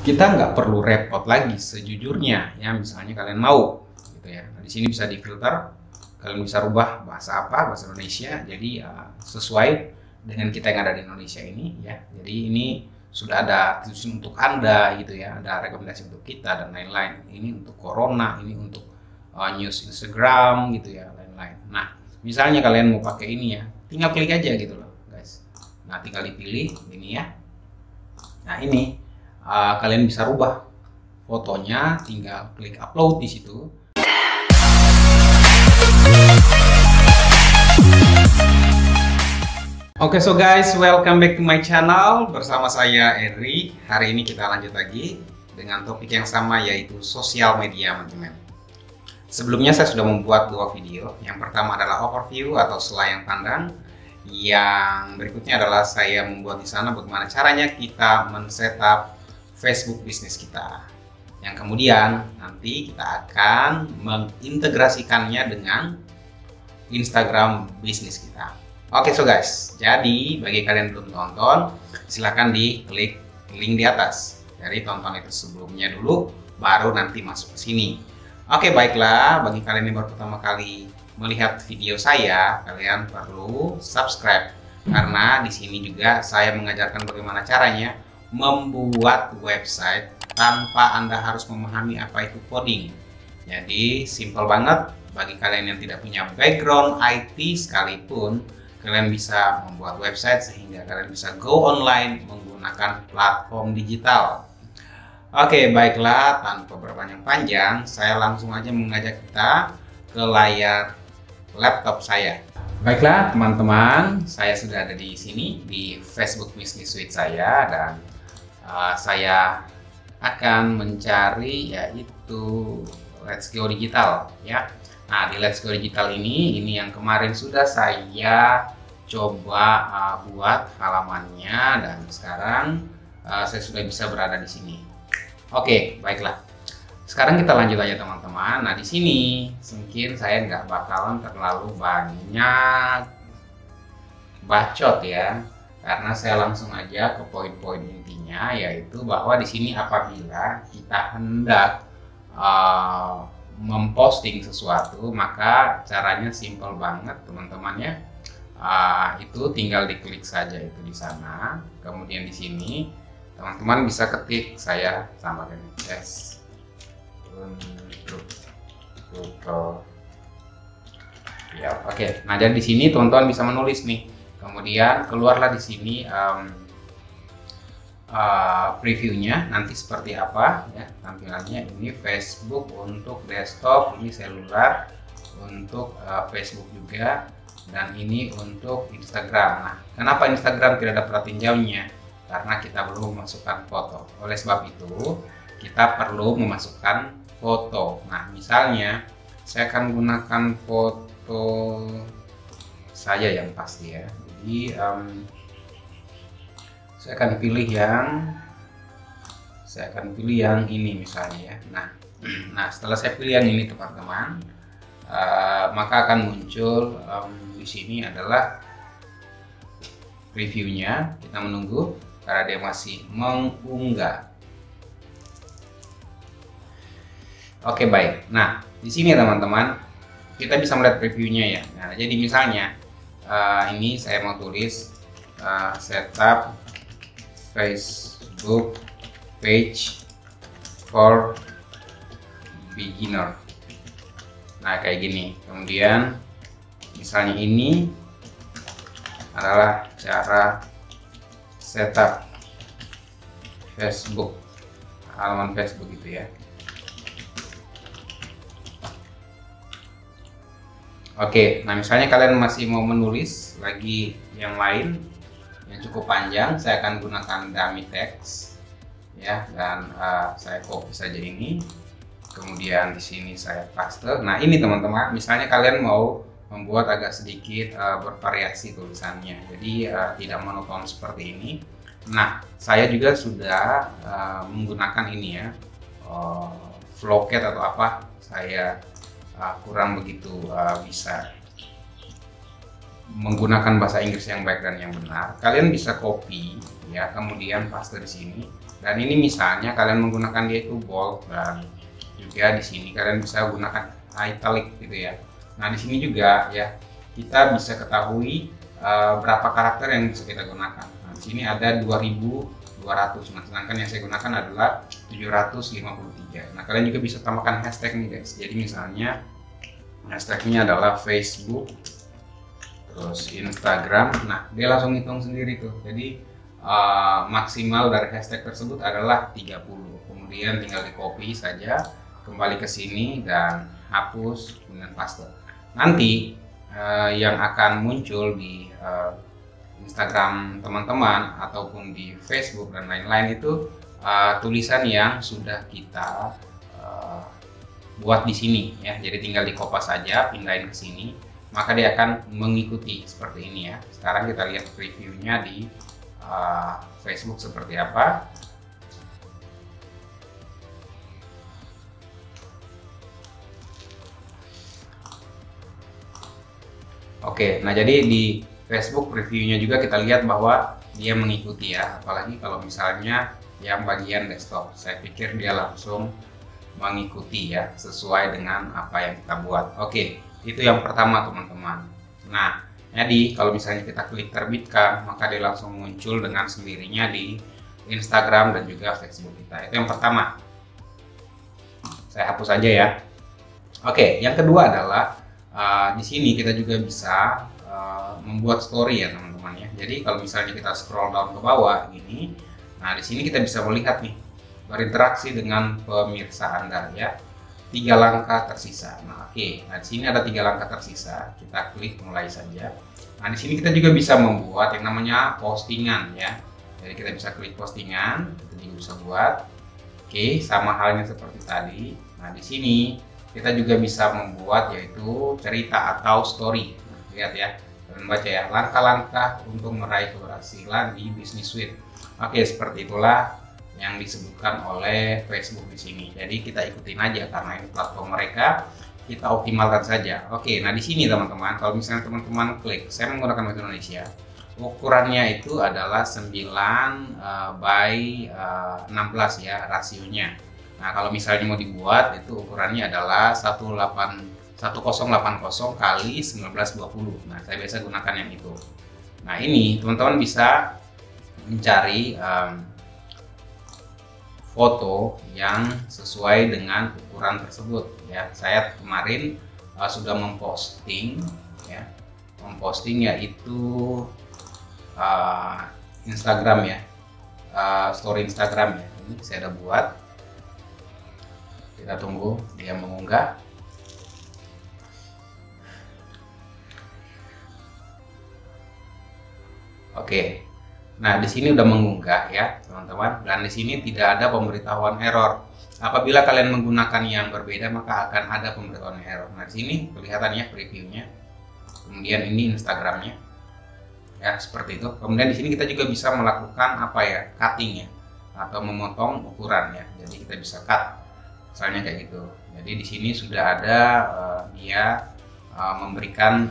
kita nggak perlu repot lagi sejujurnya ya. Misalnya kalian mau gitu ya. Nah, di sini bisa difilter, kalian bisa rubah bahasa apa, bahasa Indonesia, jadi sesuai dengan kita yang ada di Indonesia ini ya. Jadi ini sudah ada tulis untuk Anda gitu ya, ada rekomendasi untuk kita dan lain-lain. Ini untuk corona, ini untuk news Instagram gitu ya, lain-lain. Nah, misalnya kalian mau pakai ini ya, tinggal klik aja gitu loh guys. Nah, tinggal dipilih ini ya. Nah, ini kalian bisa rubah fotonya, tinggal klik upload di situ. Oke, so guys, welcome back to my channel. Bersama saya Henry. Hari ini kita lanjut lagi dengan topik yang sama, yaitu sosial media manajemen. Sebelumnya saya sudah membuat dua video. Yang pertama adalah overview atau selayang pandang. Yang berikutnya adalah saya membuat di sana bagaimana caranya kita men-setup Facebook bisnis kita. Yang kemudian nanti kita akan mengintegrasikannya dengan Instagram bisnis kita. Oke, so guys, jadi bagi kalian yang belum tonton, silahkan diklik link di atas. Jadi tonton itu sebelumnya dulu, baru nanti masuk ke sini. Oke, baiklah, bagi kalian yang baru pertama kali melihat video saya, kalian perlu subscribe karena di sini juga saya mengajarkan bagaimana caranya membuat website tanpa Anda harus memahami apa itu coding. Jadi simple banget, bagi kalian yang tidak punya background IT sekalipun, kalian bisa membuat website sehingga kalian bisa go online menggunakan platform digital. Oke, baiklah, tanpa berpanjang-panjang, saya langsung aja mengajak kita ke layar laptop saya. Baiklah, teman-teman, saya sudah ada di sini di Facebook Business Suite saya, dan saya akan mencari yaitu Let's Go Digital ya. Nah, di Let's Go Digital ini yang kemarin sudah saya coba buat halamannya, dan sekarang saya sudah bisa berada di sini. Oke, baiklah. Sekarang kita lanjut aja teman-teman. Nah, di sini mungkin saya nggak bakalan terlalu banyak bacot ya, karena saya langsung aja ke poin-poin intinya, yaitu bahwa di sini apabila kita hendak memposting sesuatu, maka caranya simple banget teman-teman ya. Itu tinggal diklik saja itu di sana. Kemudian di sini teman-teman bisa ketik, saya tambahkan S untuk tutorial. Ya, oke. Nah, jadi di sini teman-teman bisa menulis nih. Kemudian keluarlah di sini previewnya nanti seperti apa ya tampilannya. Ini Facebook untuk desktop, ini seluler untuk Facebook juga, dan ini untuk Instagram. Nah, kenapa Instagram tidak ada tinjaunya? Karena kita belum memasukkan foto. Oleh sebab itu kita perlu memasukkan foto. Nah, misalnya saya akan gunakan foto saya yang pasti ya. Jadi saya akan pilih yang ini misalnya ya. Nah, setelah saya pilih yang ini teman-teman, maka akan muncul di sini adalah reviewnya. Kita menunggu karena dia masih mengunggah. Oke, baik. Nah, di sini teman-teman kita bisa melihat previewnya ya. Nah, jadi misalnya ini saya mau tulis setup Facebook page for beginner. Nah, kayak gini. Kemudian misalnya ini adalah cara setup Facebook, halaman Facebook gitu ya. Oke, nah misalnya kalian masih mau menulis lagi yang lain yang cukup panjang, saya akan gunakan dummy text ya, dan saya copy saja ini. Kemudian di sini saya paste. Nah, ini teman-teman, misalnya kalian mau membuat agak sedikit bervariasi tulisannya, jadi tidak monoton seperti ini. Nah, saya juga sudah menggunakan ini ya, Flowcat atau apa, saya kurang begitu bisa menggunakan bahasa Inggris yang baik dan yang benar. Kalian bisa copy ya, kemudian paste di sini, Dan ini misalnya kalian menggunakan dia itu bold, dan juga di sini kalian bisa gunakan italic gitu ya. Nah di sini juga ya kita bisa ketahui berapa karakter yang bisa kita gunakan. Nah di sini ada 2200, nah sedangkan yang saya gunakan adalah 753. Nah kalian juga bisa tambahkan hashtag nih guys. Jadi misalnya hashtagnya adalah Facebook, terus Instagram. Nah dia langsung hitung sendiri tuh. Jadi maksimal dari hashtag tersebut adalah 30. Kemudian tinggal di copy saja, kembali ke sini dan hapus kemudian paste. Nanti yang akan muncul di Instagram teman-teman ataupun di Facebook dan lain-lain itu tulisan yang sudah kita buat di sini ya. Jadi tinggal di copy saja, pindahin ke sini, maka dia akan mengikuti seperti ini ya. Sekarang kita lihat previewnya di Facebook seperti apa. Oke, nah jadi di Facebook previewnya juga kita lihat bahwa dia mengikuti ya, apalagi kalau misalnya yang bagian desktop. Saya pikir dia langsung mengikuti ya, sesuai dengan apa yang kita buat. Oke, itu yang pertama teman-teman. Nah, jadi kalau misalnya kita klik terbitkan, maka dia langsung muncul dengan sendirinya di Instagram dan juga Facebook kita. Itu yang pertama. Saya hapus aja ya. Oke, yang kedua adalah di sini kita juga bisa membuat story ya teman-teman ya. Jadi kalau misalnya kita scroll down ke bawah gini, nah di sini kita bisa melihat nih, berinteraksi dengan pemirsa Anda ya. 3 langkah tersisa. Nah, oke. Nah, di sini ada 3 langkah tersisa. Kita klik mulai saja. Nah, di sini kita juga bisa membuat yang namanya postingan ya. Jadi kita bisa klik postingan, kita juga bisa buat. Oke, sama halnya seperti tadi. Nah, di sini kita juga bisa membuat yaitu cerita atau story. Nah, lihat ya. Dan baca ya, langkah-langkah untuk meraih keberhasilan di Business Suite. Oke, seperti itulah yang disebutkan oleh Facebook di sini. Jadi kita ikutin aja karena ini platform mereka, kita optimalkan saja. Oke, nah di sini teman-teman, kalau misalnya teman-teman klik, saya menggunakan bahasa Indonesia, ukurannya itu adalah 9 by 16 ya rasionya. Nah kalau misalnya mau dibuat itu ukurannya adalah 1080 kali 1920. Nah saya biasa gunakan yang itu. Nah ini teman-teman bisa mencari foto yang sesuai dengan ukuran tersebut ya. Saya kemarin sudah memposting ya, yaitu Instagram ya, story Instagram ya. Ini saya udah buat, kita tunggu dia mengunggah. Oke. Nah, di sini udah mengunggah ya, teman-teman. Dan di sini tidak ada pemberitahuan error. Apabila kalian menggunakan yang berbeda, maka akan ada pemberitahuan error. Nah, di sini kelihatan ya previewnya. Kemudian ini Instagramnya. Ya, seperti itu. Kemudian di sini kita juga bisa melakukan apa ya? Cutting ya, atau memotong ukuran ya. Jadi kita bisa cut. Misalnya kayak gitu. Jadi di sini sudah ada dia memberikan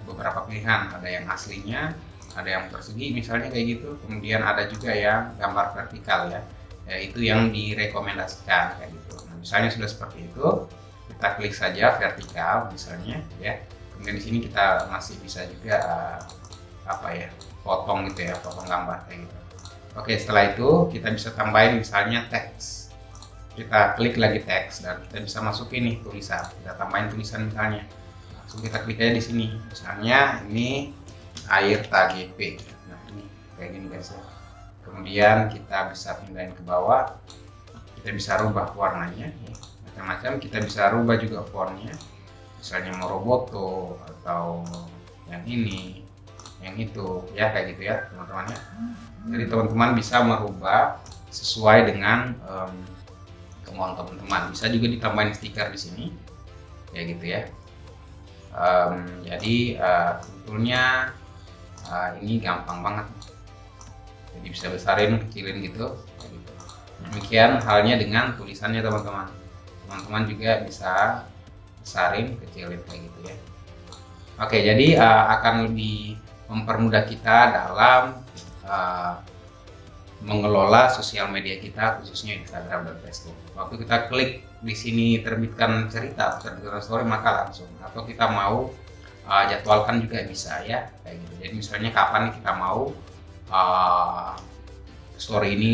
beberapa pilihan. Ada yang aslinya, ada yang persegi misalnya kayak gitu, kemudian ada juga yang gambar vertikal ya, yaitu yang direkomendasikan kayak gitu. Nah, misalnya sudah seperti itu, kita klik saja vertikal misalnya ya. Kemudian di sini kita masih bisa juga apa ya, potong gitu ya, potong gambar kayak gitu. Oke, setelah itu kita bisa tambahin misalnya teks. Kita klik lagi teks dan kita bisa masukin nih tulisan. Kita tambahin tulisan misalnya. Langsung kita klik aja di sini. Misalnya ini Airta GP. Nah ini kayak gini guys ya. Kemudian kita bisa pindahin ke bawah, kita bisa rubah warnanya ya. Macam-macam, kita bisa rubah juga fontnya, misalnya mau Roboto atau yang ini, yang itu ya, kayak gitu ya teman-teman ya. Jadi teman-teman bisa merubah sesuai dengan kemauan teman-teman. Bisa juga ditambahin stiker di sini ya gitu ya. Jadi sebetulnya ini gampang banget, jadi bisa besarin, kecilin gitu. Demikian halnya dengan tulisannya teman-teman. Teman-teman juga bisa besarin, kecilin kayak gitu ya. Oke, jadi akan lebih mempermudah kita dalam mengelola sosial media kita, khususnya Instagram dan Facebook. Waktu kita klik di sini terbitkan cerita atau terbitkan story, maka langsung. Atau kita mau jadwalkan juga bisa ya, kayak gitu. Jadi misalnya kapan kita mau story ini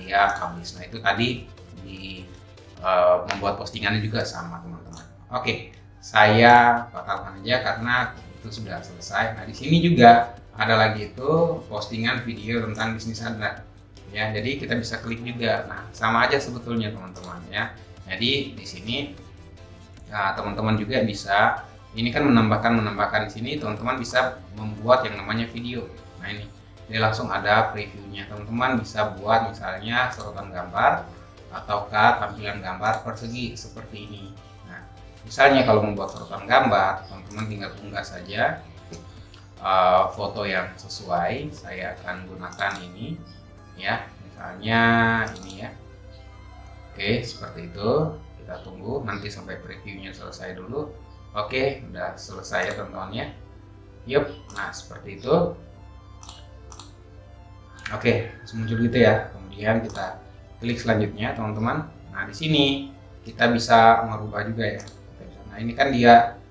dia publish. Nah itu tadi di membuat postingannya juga sama teman-teman. Oke, saya batalkan aja karena itu sudah selesai. Nah di sini juga ada lagi itu postingan video tentang bisnis Anda. Ya, jadi kita bisa klik juga. Nah, sama aja sebetulnya teman-teman ya. Jadi di sini teman-teman juga bisa, ini kan menambahkan di sini teman-teman bisa membuat yang namanya video. Nah ini langsung ada previewnya. Teman-teman bisa buat misalnya sorotan gambar ataukah tampilan gambar persegi seperti ini. Nah, misalnya kalau membuat sorotan gambar, teman-teman tinggal unggah saja foto yang sesuai. Saya akan gunakan ini ya, misalnya ini ya. Oke, seperti itu. Kita tunggu nanti sampai previewnya selesai dulu. Oke, udah selesai ya teman-teman ya. Yup, nah seperti itu. Oke, muncul gitu ya. Kemudian kita klik selanjutnya teman-teman. Nah di sini kita bisa merubah juga ya. Nah ini kan dia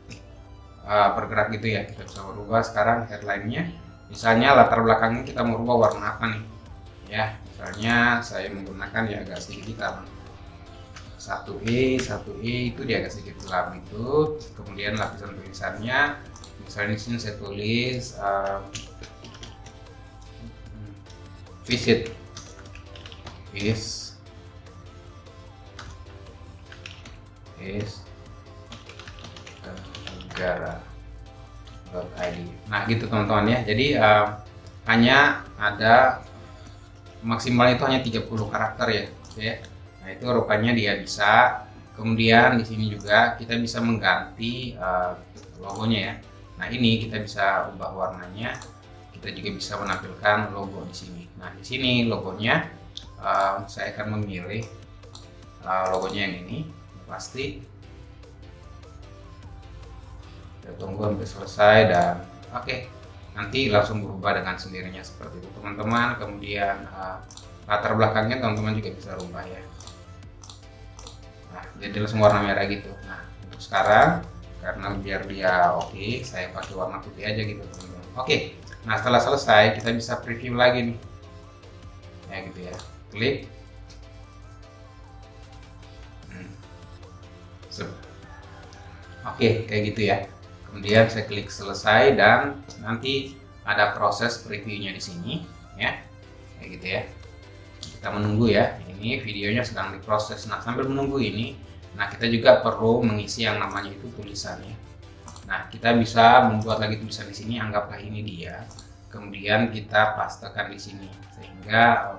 bergerak gitu ya. Kita bisa merubah sekarang headline-nya. Misalnya latar belakangnya kita merubah warna apa nih? Ya, misalnya saya menggunakan ya agak sedikit hitam. 1E itu dia agak sedikit gelap itu. Kemudian lapisan tulisannya, misalnya di sini saya tulis visit is negara.id. Nah gitu teman-teman ya. Jadi hanya ada maksimal itu hanya 30 karakter ya. Oke. Nah itu rupanya dia bisa. Kemudian di sini juga kita bisa mengganti logonya ya. Nah ini kita bisa ubah warnanya. Kita juga bisa menampilkan logo di sini. Nah di sini logonya saya akan memilih logonya yang ini pasti. Kita tunggu sampai selesai dan oke. Nanti langsung berubah dengan sendirinya seperti itu teman-teman. Kemudian latar belakangnya teman-teman juga bisa rubah ya. Nah jadi langsung warna merah gitu. Nah untuk sekarang karena biar dia oke, saya pakai warna putih aja gitu teman-teman. Oke, nah setelah selesai kita bisa preview lagi nih ya gitu ya. Klik oke, kayak gitu ya. Kemudian saya klik selesai dan nanti ada proses previewnya di sini ya, kayak gitu ya. Kita menunggu ya, ini videonya sedang diproses. Nah sambil menunggu ini, nah kita juga perlu mengisi yang namanya itu tulisannya. Nah kita bisa membuat lagi tulisan di sini, anggaplah ini dia. Kemudian kita pastekan di sini sehingga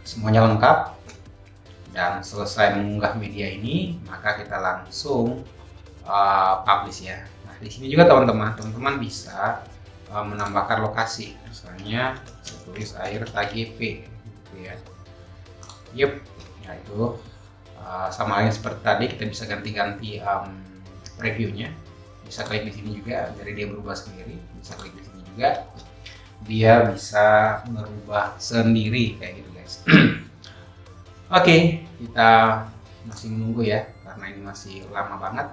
semuanya lengkap. Dan selesai mengunggah media ini, maka kita langsung publish ya. Nah di sini juga teman-teman bisa menambahkan lokasi, misalnya saya tulis air KGP gitu ya. Yup, ya itu sama halnya seperti tadi, kita bisa ganti-ganti previewnya. Bisa klik di sini juga, jadi dia berubah sendiri. Bisa klik di sini juga, dia bisa merubah sendiri kayak gitu guys. Oke, kita masih menunggu ya, karena ini masih lama banget.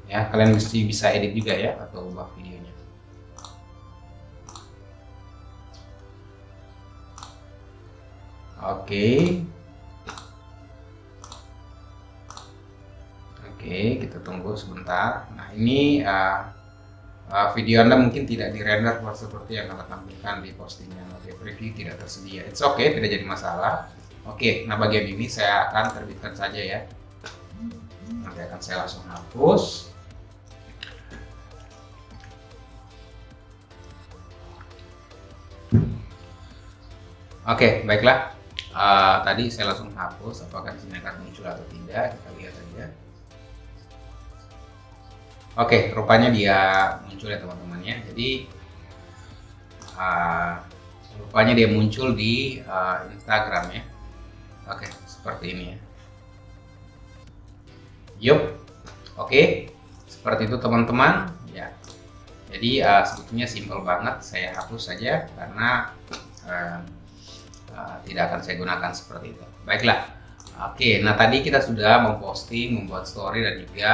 Ya, kalian mesti bisa edit juga ya, atau ubah videonya. Oke. Oke, kita tunggu sebentar. Nah, ini video Anda mungkin tidak dirender seperti yang Anda tampilkan di postingan. Oke, preview tidak tersedia. It's okay, tidak jadi masalah. Oke, nah bagian ini saya akan terbitkan saja ya. Nanti akan saya langsung hapus. Oke, baiklah. Tadi saya langsung hapus. Apakah di sini akan muncul atau tidak? Kita lihat saja. Oke, rupanya dia muncul ya teman-teman ya. Jadi rupanya dia muncul di Instagram ya. Oke, seperti ini ya. Yup, Oke, seperti itu teman-teman ya. Jadi sebetulnya simpel banget, saya hapus saja karena tidak akan saya gunakan seperti itu. Baiklah. Oke, nah tadi kita sudah memposting, membuat story dan juga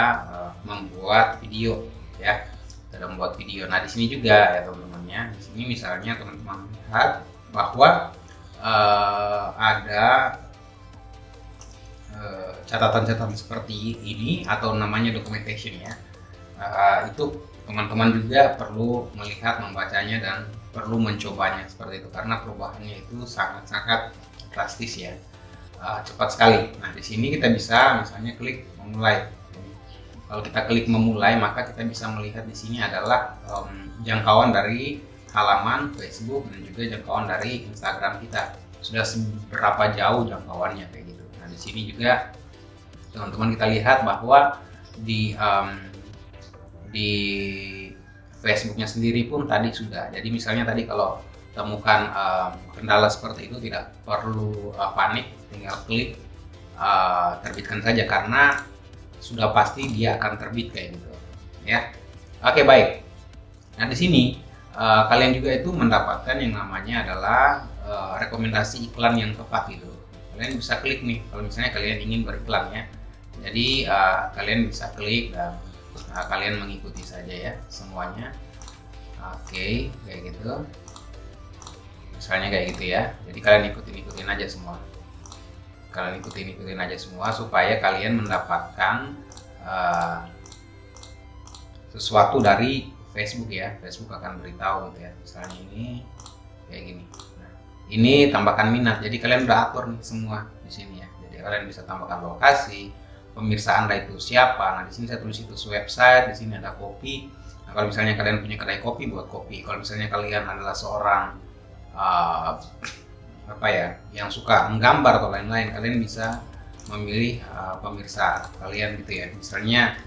membuat video ya. Kita membuat video. Nah di sini juga ya teman-teman ya. Di sini misalnya teman-teman lihat bahwa ada catatan-catatan seperti ini atau namanya documentation ya. Itu teman-teman juga perlu melihat, membacanya dan perlu mencobanya seperti itu karena perubahannya itu sangat-sangat drastis ya, cepat sekali. Nah di sini kita bisa misalnya klik memulai. Kalau kita klik memulai maka kita bisa melihat di sini adalah jangkauan dari halaman Facebook dan juga jangkauan dari Instagram kita sudah seberapa jauh jangkauannya kayak gitu. Nah di sini juga teman-teman kita lihat bahwa di Facebooknya sendiri pun tadi sudah. Jadi misalnya tadi kalau temukan kendala seperti itu tidak perlu panik, tinggal klik terbitkan saja karena sudah pasti dia akan terbit kayak gitu ya. Oke baik. Nah di sini kalian juga itu mendapatkan yang namanya adalah rekomendasi iklan yang tepat gitu. Kalian bisa klik nih kalau misalnya kalian ingin beriklan ya. Jadi kalian bisa klik dan kalian mengikuti saja ya semuanya. Oke, kayak gitu. Misalnya kayak gitu ya. Jadi kalian ikutin aja semua. Kalian ikutin aja semua supaya kalian mendapatkan sesuatu dari Facebook ya. Facebook akan beritahu gitu ya. Misalnya ini kayak gini. Nah, ini tambahkan minat. Jadi kalian udah atur nih semua di sini ya. Jadi kalian bisa tambahkan lokasi, pemirsa Anda itu siapa. Nah di sini saya tulis situs website, di sini ada kopi. Nah, kalau misalnya kalian punya kedai kopi, buat kopi. Kalau misalnya kalian adalah seorang yang suka menggambar atau lain-lain, kalian bisa memilih pemirsa kalian gitu ya. Misalnya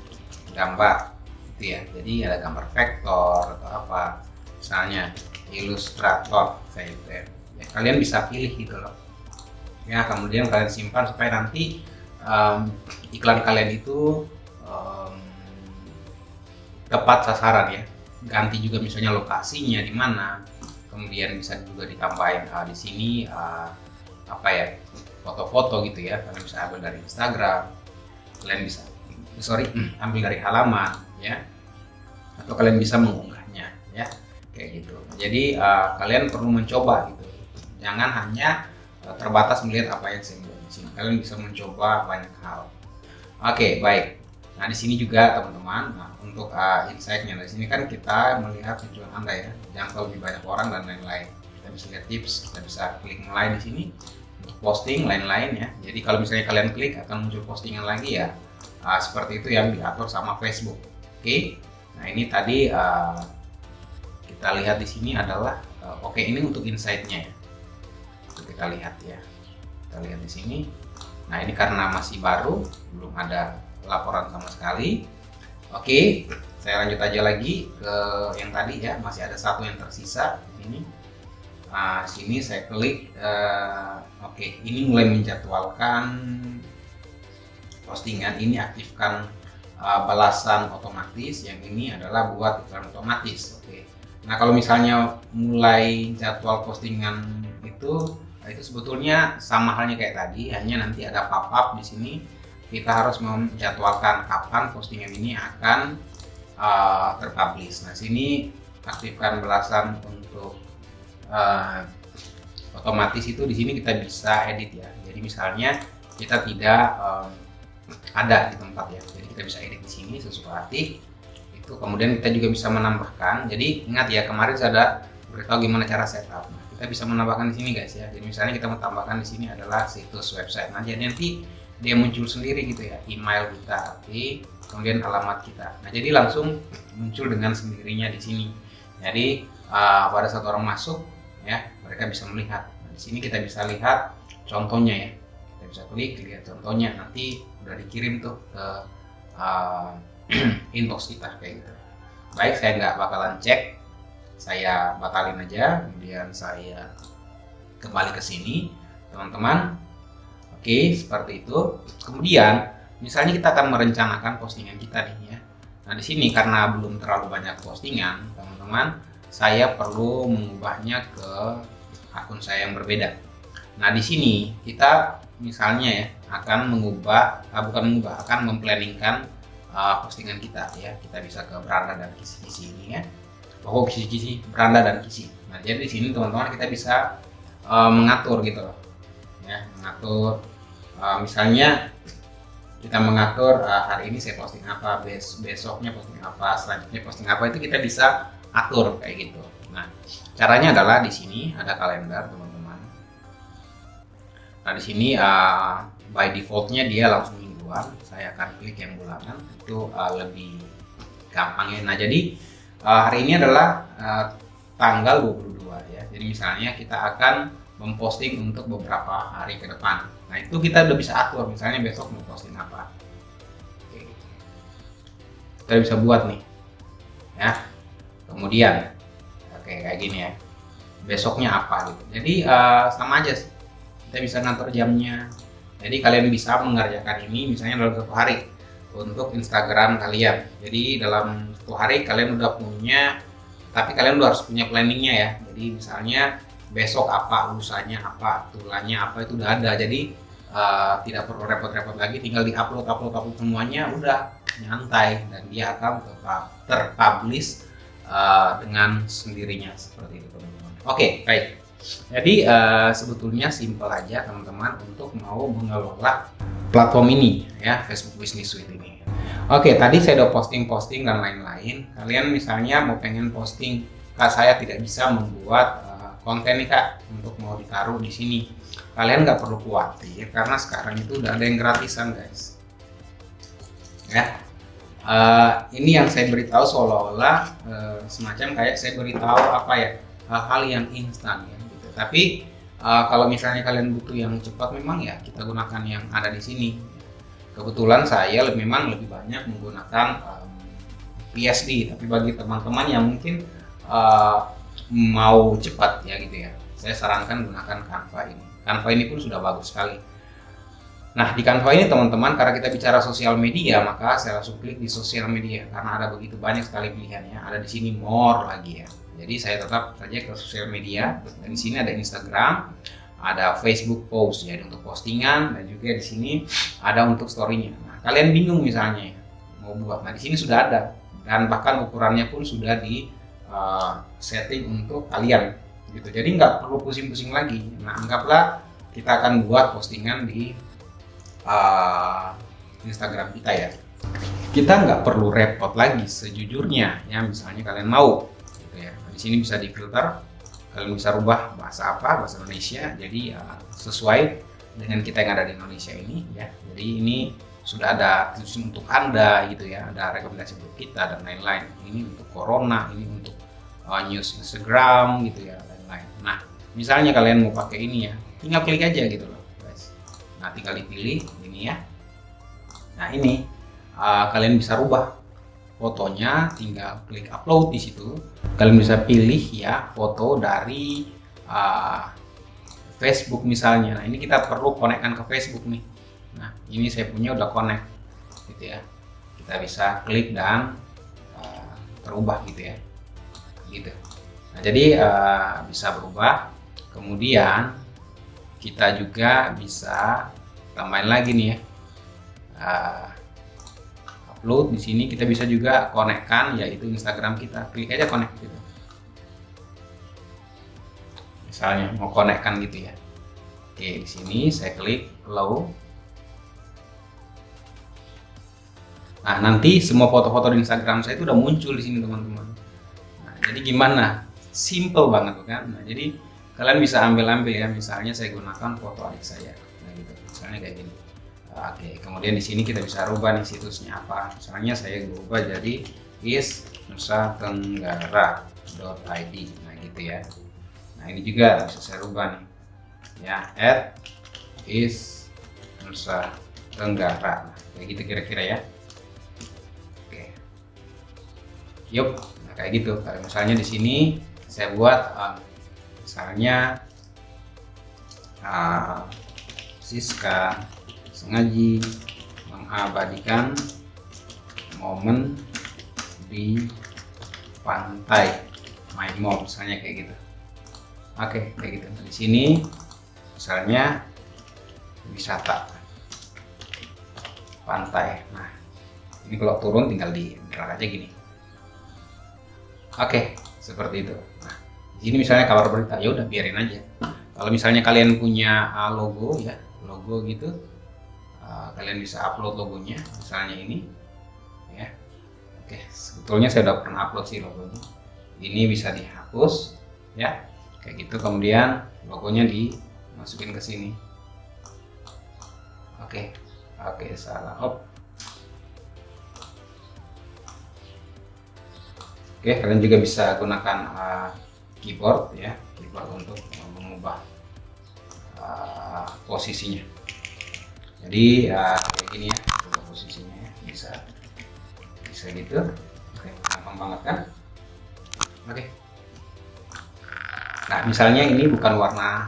gambar gitu ya. Jadi ada gambar vektor atau apa, misalnya ilustrator kayak gitu ya. Kalian bisa pilih gitu loh. Ya kemudian kalian simpan supaya nanti iklan kalian itu tepat sasaran ya. Ganti juga misalnya lokasinya di mana. Kemudian bisa juga ditambahin di sini foto-foto gitu ya. Kalian bisa ambil dari Instagram. Kalian bisa ambil dari halaman ya. Atau kalian bisa mengunggahnya ya. Kayak gitu. Jadi kalian perlu mencoba gitu. Jangan hanya terbatas melihat apa yang saya buat di sini. Kalian bisa mencoba banyak hal. Oke, baik. Nah, di sini juga teman-teman, untuk insight-nya di sini kan kita melihat tujuan Anda ya, jangkau lebih banyak orang dan lain-lain. Kita bisa lihat tips, kita bisa klik mulai di sini untuk posting lain-lain ya. Jadi kalau misalnya kalian klik akan muncul postingan lagi ya. Seperti itu yang diatur sama Facebook. Oke. Nah, ini tadi kita lihat di sini adalah ini untuk insight-nya ya. Kita lihat ya. Kita lihat di sini. Nah, ini karena masih baru, belum ada laporan sama sekali. Oke, saya lanjut aja lagi ke yang tadi ya, masih ada satu yang tersisa di sini. Sini saya klik. Ini mulai menjadwalkan postingan. Ini aktifkan balasan otomatis. Yang ini adalah buat iklan otomatis. Oke. Nah, kalau misalnya mulai jadwal postingan itu sebetulnya sama halnya kayak tadi, hanya nanti ada pop-up di sini. Kita harus menjadwalkan kapan postingan ini akan terpublish. Nah, sini aktifkan balasan untuk otomatis itu di sini kita bisa edit ya. Jadi misalnya kita tidak ada di tempat ya, jadi kita bisa edit di sini sesuai aktif. Itu kemudian kita juga bisa menambahkan. Jadi ingat ya, kemarin saya ada beritahu gimana cara setup. Nah, kita bisa menambahkan di sini guys ya. Jadi misalnya kita mau tambahkan di sini adalah situs website. Nah, jadi nanti dia muncul sendiri gitu ya, email kita, kemudian alamat kita. Nah, jadi langsung muncul dengan sendirinya di sini. Jadi pada saat orang masuk ya, mereka bisa melihat. Nah, di sini kita bisa lihat contohnya ya. Kita bisa klik lihat contohnya, nanti udah dikirim tuh ke inbox kita kayak gitu. Baik, saya nggak bakalan cek, saya batalin aja, kemudian saya kembali ke sini, teman-teman. Oke, seperti itu. Kemudian misalnya kita akan merencanakan postingan kita nih ya. Nah, di sini karena belum terlalu banyak postingan, teman-teman, saya perlu mengubahnya ke akun saya yang berbeda. Nah, di sini kita misalnya ya akan akan memplanningkan postingan kita ya. Kita bisa ke beranda dan kisi-kisi ini ya. Pokok kisi-kisi, beranda dan kisi. Nah, jadi di sini teman-teman kita bisa mengatur gitu loh. Ya, mengatur misalnya kita mengatur hari ini saya posting apa, besoknya posting apa, selanjutnya posting apa, itu kita bisa atur kayak gitu. Nah, caranya adalah di sini ada kalender, teman-teman. Nah, di sini by defaultnya dia langsung mingguan. Saya akan klik yang bulanan, itu lebih gampang ya. Nah, jadi hari ini adalah tanggal 22 ya. Jadi misalnya kita akan memposting untuk beberapa hari ke depan. Nah, itu kita udah bisa atur, misalnya besok mau posting apa. Oke, gitu. Kita bisa buat nih ya. Kemudian oke, kayak gini ya, besoknya apa gitu. Jadi sama aja sih, kita bisa ngatur jamnya. Jadi kalian bisa mengerjakan ini misalnya dalam 1 hari untuk Instagram kalian. Jadi dalam 1 hari kalian udah punya, tapi kalian udah harus punya planningnya ya. Jadi misalnya besok apa, lusanya apa, tulangnya apa, itu udah ada. Jadi tidak perlu repot-repot lagi, tinggal upload semuanya, udah nyantai, dan dia akan terpublish dengan sendirinya seperti itu, teman-teman. Oke, baik. Jadi sebetulnya simple aja teman-teman untuk mau mengelola platform ini ya, Facebook Business Suite ini. Oke, tadi saya udah posting dan lain-lain. Kalian misalnya mau pengen posting, Kak, saya tidak bisa membuat konten nih Kak untuk mau ditaruh di sini. Kalian nggak perlu khawatir karena sekarang itu udah ada yang gratisan, guys. Ya, ini yang saya beritahu seolah-olah semacam kayak saya beritahu apa ya, hal-hal yang instan ya gitu. Tapi kalau misalnya kalian butuh yang cepat, memang ya kita gunakan yang ada di sini. Kebetulan saya memang lebih banyak menggunakan PSD, tapi bagi teman-teman yang mungkin mau cepat ya gitu ya, saya sarankan gunakan Canva ini. Canva ini pun sudah bagus sekali. Nah, di Canva ini teman-teman, karena kita bicara sosial media, maka saya langsung klik di sosial media karena ada begitu banyak sekali pilihannya. Ada di sini more lagi ya. Jadi saya tetap saja ke sosial media. Dan di sini ada Instagram, ada Facebook post ya untuk postingan, dan juga di sini ada untuk story-nya. Nah, kalian bingung misalnya ya, mau buat. Nah, di sini sudah ada, dan bahkan ukurannya pun sudah di setting untuk kalian gitu. Jadi nggak perlu pusing-pusing lagi. Nah, anggaplah kita akan buat postingan di Instagram kita ya. Kita nggak perlu repot lagi sejujurnya ya. Misalnya kalian mau gitu ya. Di sini bisa difilter. Kalian bisa rubah bahasa apa, bahasa Indonesia. Jadi sesuai dengan kita yang ada di Indonesia ini ya. Jadi ini sudah ada khusus untuk Anda gitu ya. Ada rekomendasi untuk kita dan lain-lain. Ini untuk Corona, ini untuk news Instagram gitu ya, lain-lain. Nah, misalnya kalian mau pakai ini ya, tinggal klik aja gitu loh, guys. Nah, tinggal dipilih ini ya. Nah, ini kalian bisa rubah fotonya, tinggal klik upload di situ. Kalian bisa pilih ya foto dari Facebook misalnya. Nah, ini kita perlu konekkan ke Facebook nih. Nah, ini saya punya udah connect gitu ya. Kita bisa klik dan terubah gitu ya. Gitu. Nah, jadi bisa berubah. Kemudian kita juga bisa tambahin lagi nih ya, upload di sini. Kita bisa juga konekkan yaitu Instagram kita. Klik aja connect gitu. Misalnya mau konekkan gitu ya. Oke, di sini saya klik allow. Nah, nanti semua foto-foto di Instagram saya itu udah muncul di sini, teman-teman. Jadi gimana? Simple banget kan? Nah, jadi kalian bisa ambil ya. Misalnya saya gunakan foto adik saya. Nah, gitu. Misalnya kayak gini. Oke, kemudian di sini kita bisa rubah nih situsnya apa. Misalnya saya rubah jadi isnusatenggara.id. Nah, gitu ya. Nah, ini juga bisa saya rubah nih. Ya, @isnusatenggara. Nah, kayak gitu kira-kira ya. Oke. Yuk. Kayak gitu. Misalnya di sini saya buat misalnya Siska Sengaji mengabadikan momen di pantai Maimo, misalnya kayak gitu. Oke, kayak gitu. Di sini misalnya wisata pantai. Nah, ini kalau turun tinggal di drag aja gini. Oke, seperti itu. Nah, di sini misalnya kabar berita, ya udah biarin aja. Kalau misalnya kalian punya logo ya, logo gitu, kalian bisa upload logonya, misalnya ini, ya. Oke, sebetulnya saya udah pernah upload sih logonya. Ini bisa dihapus, ya, kayak gitu. Kemudian logonya dimasukin ke sini. Oke, salah. Oke, kalian juga bisa gunakan keyboard ya, keyboard untuk mengubah posisinya. Jadi kayak gini ya, ubah posisinya ya, bisa gitu. Oke, gampang banget kan? Oke. Nah, misalnya ini bukan warna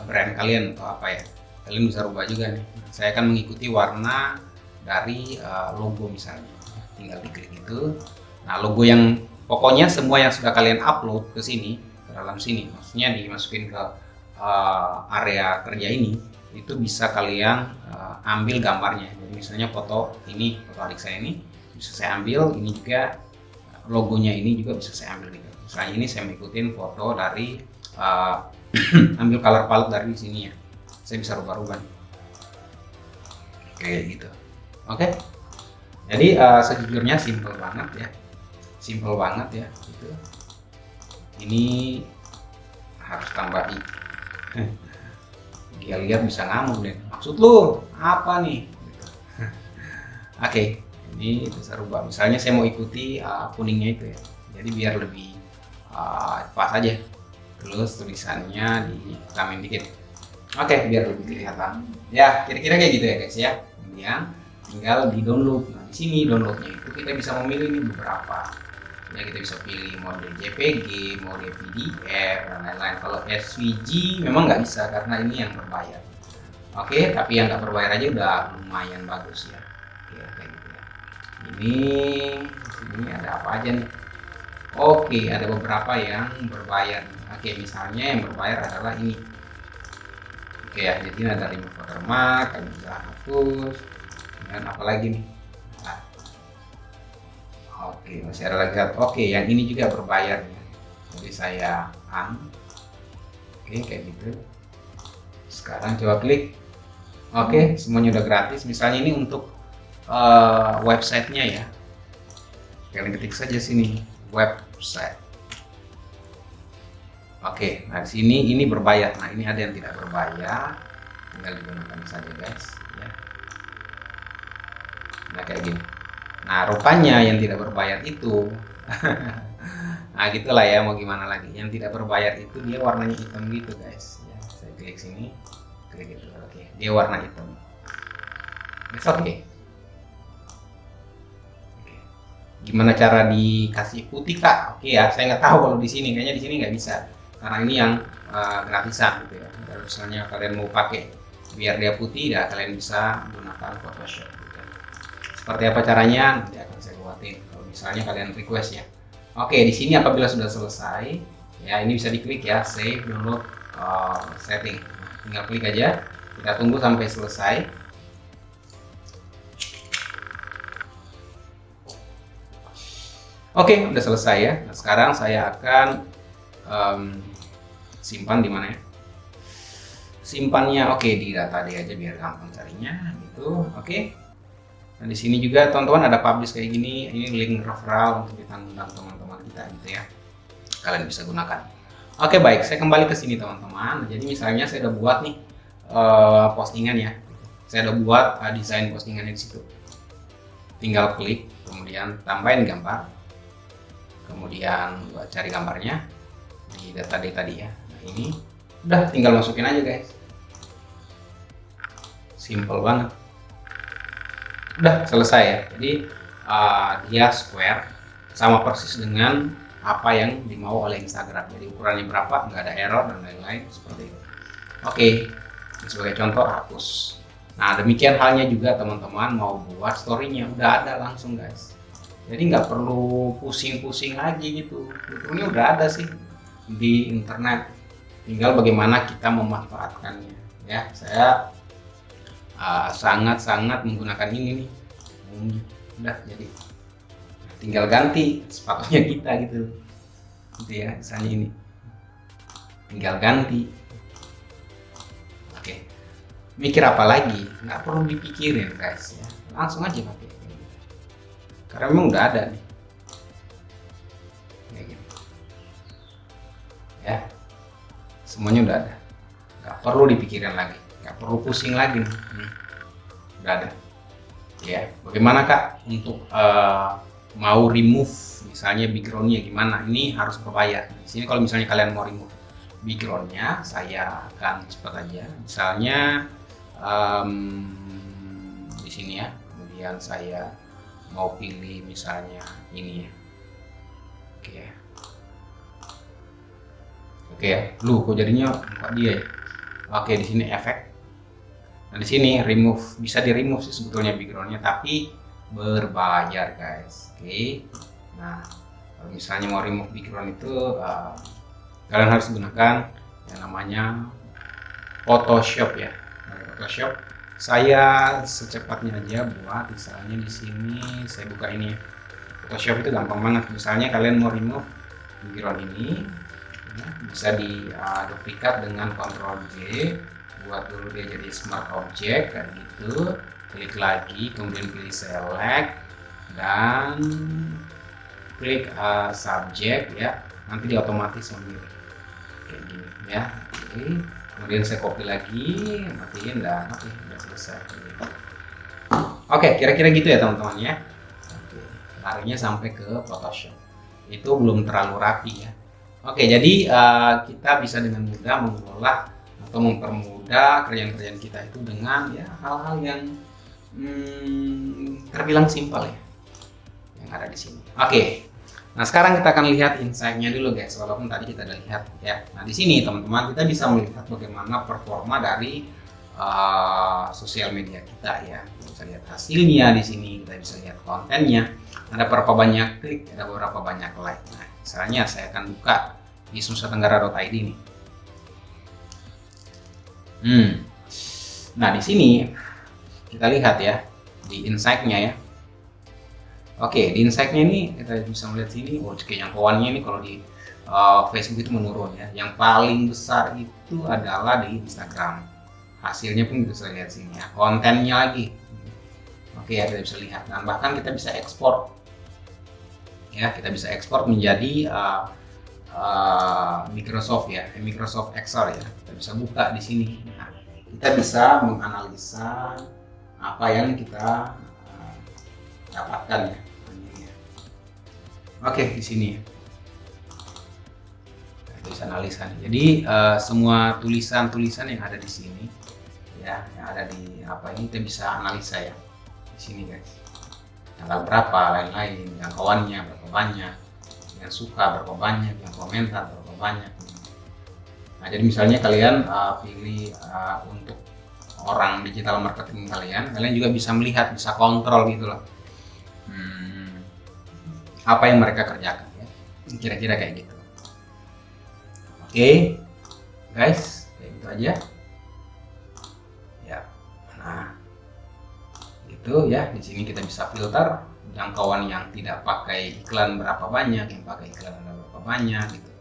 brand kalian atau apa ya, kalian bisa rubah juga nih. Saya akan mengikuti warna dari logo misalnya, tinggal diklik itu. Nah, logo yang pokoknya semua yang sudah kalian upload ke sini, ke dalam sini, maksudnya dimasukin ke area kerja ini, itu bisa kalian ambil gambarnya. Jadi misalnya foto ini, foto adik saya ini bisa saya ambil, ini juga logonya ini juga bisa saya ambil gitu. Misalnya ini saya mengikutin foto dari ambil color palette dari sini ya, saya bisa rubah-rubah kayak gitu. Oke. Jadi sejujurnya simple banget ya. Simple banget ya gitu. Ini harus tambah i. Dia lihat bisa ngamuk deh. Maksud lu apa nih? Gitu. Oke, ini bisa rubah. Misalnya saya mau ikuti kuningnya itu ya. Jadi biar lebih pas aja. Terus tulisannya ditamin dikit. Oke, biar lebih kelihatan. Ya, kira-kira kayak gitu ya guys ya. Kemudian tinggal di download. Nah, di sini downloadnya itu kita bisa memilih nih beberapa. Ya, kita bisa pilih mode JPG, mode PDF, dan lain-lain. Kalau SVG memang nggak bisa karena ini yang berbayar. Oke, tapi yang nggak berbayar aja udah lumayan bagus ya. Oke, kayak gitu ya. Ini ada apa aja nih? Oke, ada beberapa yang berbayar. Oke, misalnya yang berbayar adalah ini. Oke ya, jadi ada remove watermark, kalian bisa hapus, dan apa lagi nih? Oke, masih ada lagi. Oke, yang ini juga berbayar ya. Jadi saya Oke, kayak gitu. Sekarang coba klik. Oke, semuanya udah gratis. Misalnya ini untuk websitenya ya. Kalian ketik saja sini website. Oke, nah di sini ini berbayar. Nah, ini ada yang tidak berbayar. Tinggal digunakan saja guys. Ya. Nah, kayak gini. Nah, rupanya yang tidak berbayar itu nah gitulah ya, mau gimana lagi. Yang tidak berbayar itu dia warnanya hitam gitu guys ya. Saya klik sini, klik itu. Oke, dia warna hitam. It's okay. Oke. Gimana cara dikasih putih kak? Oke ya, saya nggak tahu kalau di sini, kayaknya di sini nggak bisa karena ini yang gratisan gitu ya. Kalau misalnya kalian mau pakai biar dia putih ya, kalian bisa menggunakan Photoshop. Seperti apa caranya nanti akan saya buatin kalau misalnya kalian request ya. Oke, di sini apabila sudah selesai ya, ini bisa diklik ya, save download setting. Nah, tinggal klik aja, kita tunggu sampai selesai. Oke, udah selesai ya. Nah, sekarang saya akan simpan di mana ya? Simpannya oke di data dia aja biar gampang carinya gitu. Oke. Nah, di sini juga teman-teman ada publish kayak gini, ini link referral untuk ditanggung teman-teman kita gitu ya. Kalian bisa gunakan. Oke, baik, saya kembali ke sini teman-teman. Jadi misalnya saya udah buat nih postingan ya. Saya udah buat desain postingan di situ. Tinggal klik, kemudian tambahin gambar. Kemudian buat cari gambarnya di data tadi ya. Nah, ini udah tinggal masukin aja guys. Simple banget. Udah selesai ya. Jadi dia square sama persis dengan apa yang dimau oleh Instagram. Jadi ukurannya berapa, nggak ada error dan lain-lain seperti itu. Oke, sebagai contoh hapus. Nah, demikian halnya juga teman-teman mau buat story-nya, udah ada langsung guys. Jadi nggak perlu pusing-pusing lagi gitu. Fiturnya udah ada sih di internet. Tinggal bagaimana kita memanfaatkannya. Ya, saya sangat-sangat menggunakan ini nih. Udah jadi. Tinggal ganti sepatunya kita gitu. Gitu ya, misalnya ini. Tinggal ganti. Oke. Mikir apa lagi? Nggak perlu dipikirin guys ya. Langsung aja pakai. Karena memang udah ada nih. Kayak gitu. Ya. Semuanya udah ada. Nggak perlu dipikirin lagi. Nggak perlu pusing lagi. Udah ada. Ya. Bagaimana Kak untuk mau remove misalnya backgroundnya gimana? Ini harus berbayar. Di sini kalau misalnya kalian mau remove backgroundnya, saya akan cepat aja. Misalnya di sini ya. Kemudian saya mau pilih misalnya ini ya. Oke ya. Lu kok jadinya muka dia ya. Oke, di sini efek. Nah, di sini remove, bisa di remove sih sebetulnya backgroundnya, tapi berbayar guys. Oke. Nah, kalau misalnya mau remove background itu kalian harus gunakan yang namanya Photoshop ya. Photoshop. Saya secepatnya aja buat misalnya di sini saya buka ini. Photoshop itu gampang banget. Misalnya kalian mau remove background ini, ya, bisa di duplikat dengan Ctrl J, buat dulu dia jadi smart object kayak gitu. Klik lagi, kemudian pilih select dan klik subject ya. Nanti dia otomatis memilih kayak gini ya. Oke. Kemudian saya copy lagi, matiin dan oke, udah selesai. Oke, kira-kira gitu ya teman-teman ya. Oke, larinya sampai ke Photoshop. Itu belum terlalu rapi ya. Oke, jadi kita bisa dengan mudah mengelola atau mempermudah kerjaan-kerjaan kita itu dengan ya hal-hal yang terbilang simpel ya, yang ada di sini. Oke. Nah, sekarang kita akan lihat insight-nya dulu guys, walaupun tadi kita udah lihat ya. Nah, di sini teman-teman kita bisa melihat bagaimana performa dari sosial media kita ya. Kita bisa lihat hasilnya di sini, kita bisa lihat kontennya. Ada berapa banyak klik, ada berapa banyak like. Nah, misalnya saya akan buka di nusatenggara.id nih. Nah, di sini kita lihat ya di insight-nya ya. Oke, di insight-nya ini kita bisa melihat sini, jangkauannya ini kalau di Facebook itu menurun ya. Yang paling besar itu adalah di Instagram. Hasilnya pun bisa lihat sini ya. Kontennya lagi. Oke ya, kita bisa lihat. Dan bahkan kita bisa ekspor. Ya, kita bisa ekspor menjadi Microsoft ya, Microsoft Excel ya. Kita bisa buka di sini. Nah, kita bisa menganalisa apa yang kita dapatkan ya. Oke, di sini ya. Kita bisa analisa nih. Jadi semua tulisan-tulisan yang ada di sini ya, yang ada di apa ini kita bisa analisa ya. Di sini guys. Tanggal berapa, lain-lain, jangkauannya berapa banyak, yang suka berapa banyak, yang komentar berapa banyak. Nah, jadi misalnya kalian pilih untuk orang digital marketing kalian juga bisa melihat, bisa kontrol gitu loh. Apa yang mereka kerjakan ya, kira-kira kayak gitu. Oke, guys, kayak gitu aja ya. Nah, gitu ya. Di sini kita bisa filter jangkauan yang tidak pakai iklan berapa banyak, yang pakai iklan berapa banyak gitu.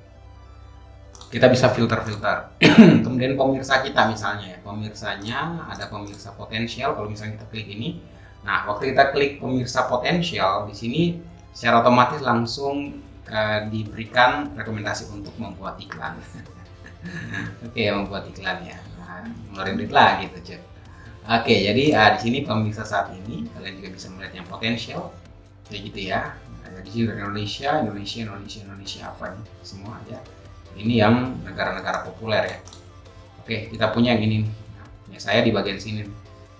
Kita bisa filter-filter. Kemudian pemirsa kita misalnya ya, pemirsanya ada pemirsa potensial. Kalau misalnya kita klik ini, nah waktu kita klik pemirsa potensial di sini secara otomatis langsung diberikan rekomendasi untuk membuat iklan. Oke, membuat iklan ya. Nah, ngeluarin duit lagi tuh cek. Oke, jadi di sini pemirsa saat ini kalian juga bisa melihat yang potensial kayak gitu ya. Nah, di sini dari Indonesia apa nih? Semua aja. Ini yang negara-negara populer ya. Oke, kita punya yang ini. Nah, saya di bagian sini.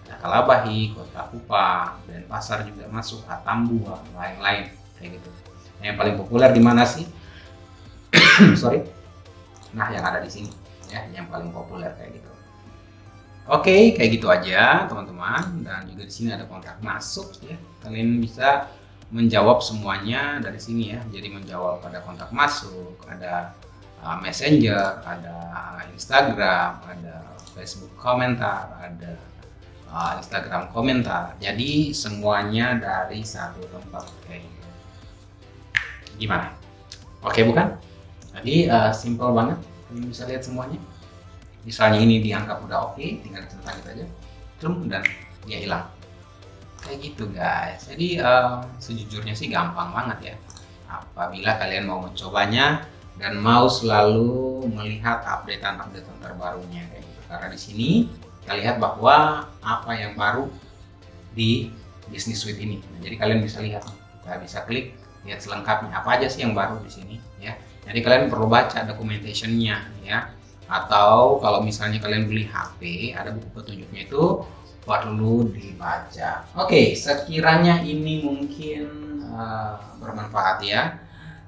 Ada Kalabahi, Kota Kupang, dan Pasar juga masuk, Atambua, lain-lain kayak gitu. Nah, yang paling populer di mana sih? Sorry. Nah, yang ada di sini ya, yang paling populer kayak gitu. Oke, kayak gitu aja teman-teman. Dan juga di sini ada kontak masuk ya. Kalian bisa menjawab semuanya dari sini ya. Jadi menjawab pada kontak masuk, ada Messenger, ada Instagram, ada Facebook komentar, ada Instagram komentar. Jadi semuanya dari satu tempat kayak gitu. Gimana? Oke bukan? Jadi simple banget. Kalian bisa lihat semuanya. Misalnya ini dianggap udah oke, tinggal centang gitu aja, dan dia hilang. Kayak gitu guys. Jadi sejujurnya sih gampang banget ya. Apabila kalian mau mencobanya dan mau selalu melihat updatean terbarunya kayak gitu. Karena di sini kita lihat bahwa apa yang baru di Business Suite ini. Nah, jadi kalian bisa lihat, kita bisa klik lihat selengkapnya apa aja sih yang baru di sini ya. Jadi kalian perlu baca documentation-nya ya. Atau kalau misalnya kalian beli HP, ada buku petunjuknya itu perlu dibaca. Oke, sekiranya ini mungkin bermanfaat ya.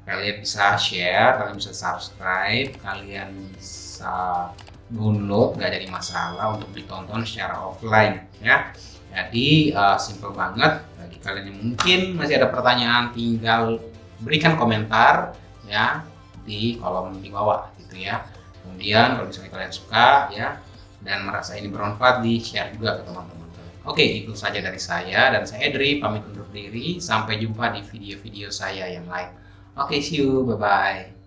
Kalian bisa share, kalian bisa subscribe, kalian bisa download, nggak jadi masalah untuk ditonton secara offline ya. Jadi simple banget. Bagi kalian yang mungkin masih ada pertanyaan, tinggal berikan komentar ya di kolom di bawah gitu ya. Kemudian kalau misalnya kalian suka ya dan merasa ini bermanfaat, di share juga ke teman-teman kalian. Oke, itu saja dari saya dan saya Edri pamit undur diri. Sampai jumpa di video-video saya yang lain. Oke, see you, bye bye.